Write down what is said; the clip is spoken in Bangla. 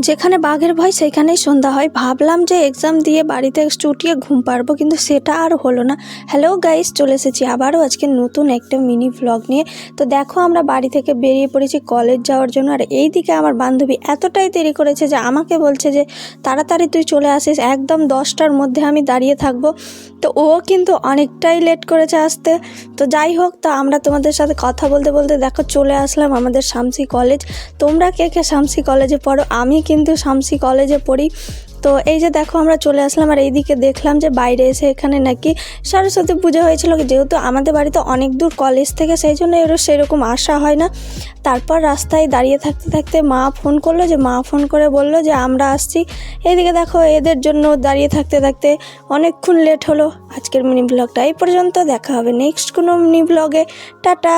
যেখানে বাঘের ভয় সেখানেই সন্ধ্যা হয়। ভাবলাম যে এক্সাম দিয়ে বাড়িতে চুটিয়ে ঘুম পারবো, কিন্তু সেটা আর হলো না। হ্যালো গাইস, চলে এসেছি আবারও আজকে নতুন একটা মিনি ভ্লগ নিয়ে। তো দেখো, আমরা বাড়ি থেকে বেরিয়ে পড়েছি কলেজ যাওয়ার জন্য। আর এই দিকে আমার বান্ধবী এতটাই দেরি করেছে যে আমাকে বলছে যে তাড়াতাড়ি তুই চলে আসিস, একদম 10টার মধ্যে আমি দাঁড়িয়ে থাকবো। তো ও কিন্তু অনেকটাই লেট করেছে আসতে। তো যাই হোক, তো আমরা তোমাদের সাথে কথা বলতে বলতে দেখো চলে আসলাম আমাদের শামসি কলেজ। তোমরা কে কে শামসি কলেজে পড়ো? আমি কিন্তু শামসি কলেজে পড়ি। তো এই যে দেখো আমরা চলে আসলাম, আর এইদিকে দেখলাম যে বাইরে এসে এখানে নাকি সরস্বতী পুজো হয়েছিল। যেহেতু আমাদের বাড়িতে অনেক দূর কলেজ থেকে, সেই জন্য সেরকম আসা হয় না। তারপর রাস্তায় দাঁড়িয়ে থাকতে থাকতে মা ফোন করলো, যে মা ফোন করে বললো যে আমরা আসছি। এইদিকে দেখো এদের জন্য দাঁড়িয়ে থাকতে থাকতে অনেকক্ষণ লেট হলো। আজকের মিনি ব্লগটা এই পর্যন্ত, দেখা হবে নেক্সট কোনো মিনি ব্লগে। টাটা।